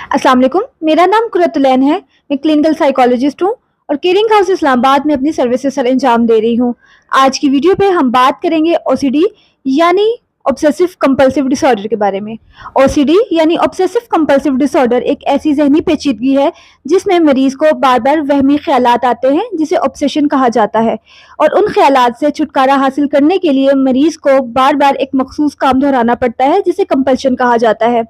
अस्सलाम वालेकुम, मेरा नाम कुरतुलैन है। मैं क्लिनिकल साइकोलॉजिस्ट हूँ और केयरिंग हाउस इस्लामाबाद में अपनी सर्विसेज सर अंजाम दे रही हूँ। आज की वीडियो पे हम बात करेंगे ओसीडी यानी ऑब्सेसिव कंपल्सिव डिसऑर्डर के बारे में। ओसीडी यानी ऑब्सेसिव कंपल्सिव डिसऑर्डर एक ऐसी जहनी पेचीदगी है जिसमें मरीज को बार बार वहमी ख्यालात आते हैं जिसे ऑब्सेशन कहा जाता है, और उन ख्यालात से छुटकारा हासिल करने के लिए मरीज को बार बार एक मखसूस काम दोहराना पड़ता है जिसे कंपल्शन कहा जाता है।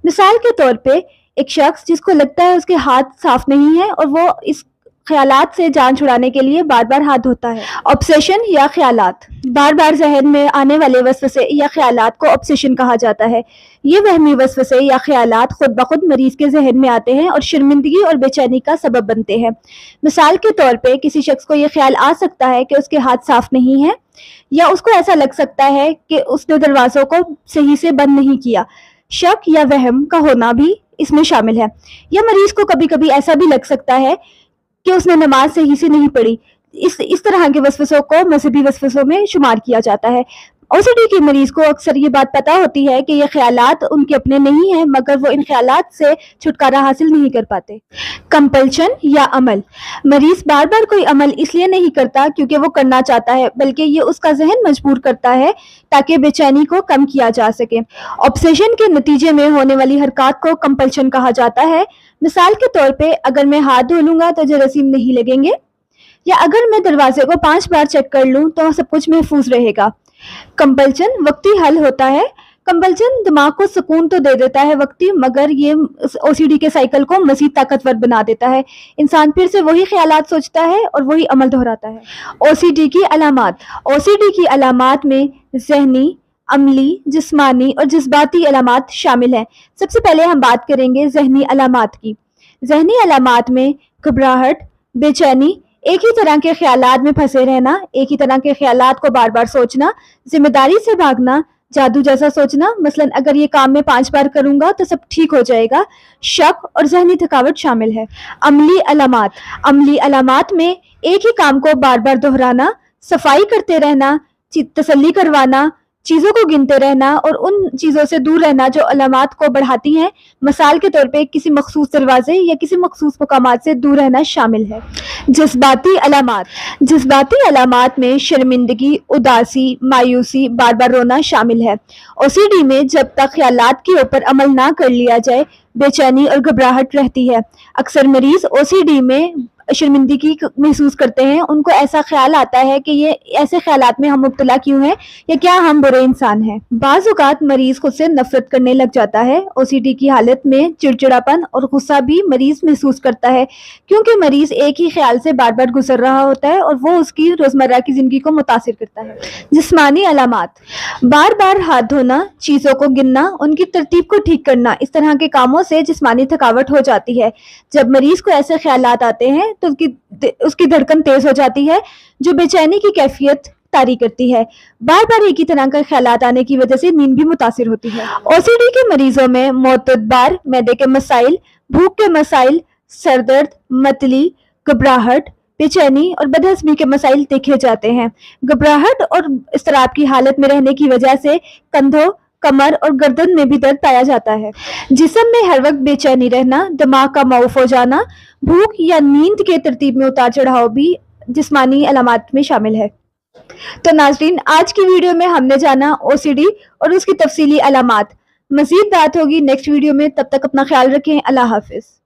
मिसाल के तौर पे एक शख्स जिसको लगता है उसके हाथ साफ नहीं है और वो इस ख्यालात से जान छुड़ाने के लिए बार बार हाथ धोता है। ऑब्सेशन या ख्यालात, बार बार जहन में आने वाले वसवसे या ख्यालात को ऑब्सेशन कहा जाता है। ये वहमी वसवसे या ख्यालात खुद ब खुद मरीज के जहन में आते हैं और शर्मिंदगी और बेचैनी का सबब बनते हैं। मिसाल के तौर पे किसी शख्स को ये ख्याल आ सकता है कि उसके हाथ साफ नहीं है, या उसको ऐसा लग सकता है कि उसने दरवाजों को सही से बंद नहीं किया। शक या वहम का होना भी इसमें शामिल है। या मरीज को कभी कभी ऐसा भी लग सकता है कि उसने नमाज सही से नहीं पढ़ी। इस तरह के वसवसों को मजहबी वसवसों में शुमार किया जाता है। ओसीडी के मरीज को अक्सर ये बात पता होती है कि ये ख्यालात उनके अपने नहीं हैं, मगर वो इन ख्यालात से छुटकारा हासिल नहीं कर पाते। कंपल्शन या अमल, मरीज बार बार कोई अमल इसलिए नहीं करता क्योंकि वो करना चाहता है, बल्कि ये उसका जहन मजबूर करता है ताकि बेचैनी को कम किया जा सके। ऑब्सेशन के नतीजे में होने वाली हरकत को कंपल्शन कहा जाता है। मिसाल के तौर पे अगर मैं हाथ धो लूंगा तो जरासीम नहीं लगेंगे, या अगर मैं दरवाजे को 5 बार चेक कर लूं तो सब कुछ महफूज रहेगा। कंपल्शन वक्ती हल होता है। कंपल्शन दिमाग को सुकून तो दे देता है वक्ती, मगर ये ओसीडी के साइकिल को मजीद ताकतवर बना देता है। इंसान फिर से वही ख्यालात सोचता है और वही अमल दोहराता है। ओसीडी की अलामात, ओसीडी की अलामात में जहनी, अमली, जिस्मानी और जज्बाती अलामात शामिल हैं। सबसे पहले हम बात करेंगे जहनी अलामात की। जहनी अलामात में घबराहट, बेचैनी, एक ही तरह के ख्यालात में फंसे रहना, एक ही तरह के ख्यालात को बार बार सोचना, जिम्मेदारी से भागना, जादू जैसा सोचना, मसलन अगर ये काम मैं 5 बार करूंगा तो सब ठीक हो जाएगा, शक और जहनी थकावट शामिल है। अमली अलामात, अमली अलामात में एक ही काम को बार बार दोहराना, सफाई करते रहना, तसल्ली करवाना, चीजों को गिनते रहना और उन चीजों से दूर रहना जो अलामात को बढ़ाती हैं। मिसाल के तौर पे किसी मखसूस दरवाजे या किसी मखसूस मकामात से दूर रहना शामिल है। जज्बाती अलामात, जज्बाती अलामात में शर्मिंदगी, उदासी, मायूसी, बार बार रोना शामिल है। ओसीडी में जब तक ख्यालात के ऊपर अमल ना कर लिया जाए बेचैनी और घबराहट रहती है। अक्सर मरीज ओसीडी में शर्मिंदगी महसूस करते हैं। उनको ऐसा ख्याल आता है कि ये ऐसे ख्यालात में हम मुब्तला क्यों हैं, या क्या हम बुरे इंसान हैं। बाज़ औक़ात मरीज खुद से नफरत करने लग जाता है। ओसीडी की हालत में चिड़चिड़ापन और गुस्सा भी मरीज महसूस करता है, क्योंकि मरीज एक ही ख्याल से बार बार गुजर रहा होता है और वो उसकी रोजमर्रा की जिंदगी को मुतासिर करता है। जिस्मानी अलामात, बार बार हाथ धोना, चीजों को गिनना, उनकी तरतीब को ठीक करना, इस तरह के कामों से जिस्मानी थकावट हो जाती है। जब मरीज को ऐसे ख्यालात आते हैं तो उसकी धड़कन तेज हो जाती है, जो बेचैनी की कैफियत तारी करती है। बार बार एक ही तरह का ख्यालात आने की वजह से नींद भी मुतासिर होती है। ओसीडी के मरीजों में मोतबार, मैदे के मसाइल, भूख के मसाइल, सरदर्द, मतली, घबराहट, बेचैनी और बदहज़मी के मसाइल देखे जाते हैं। घबराहट और इज़्तिराब की हालत में रहने की वजह से कंधों, कमर और गर्दन में भी दर्द पाया जाता है। जिस्म में हर वक्त बेचैनी रहना, दिमाग का मऊफ हो जाना, भूख या नींद के तरतीब में उतार चढ़ाव भी जिस्मानी अलामात में शामिल है। तो नाज़रीन, आज की वीडियो में हमने जाना ओसीडी और उसकी तफसीली अलामात। मज़ीद बात होगी नेक्स्ट वीडियो में, तब तक अपना ख्याल रखें। अल्लाह हाफिज़।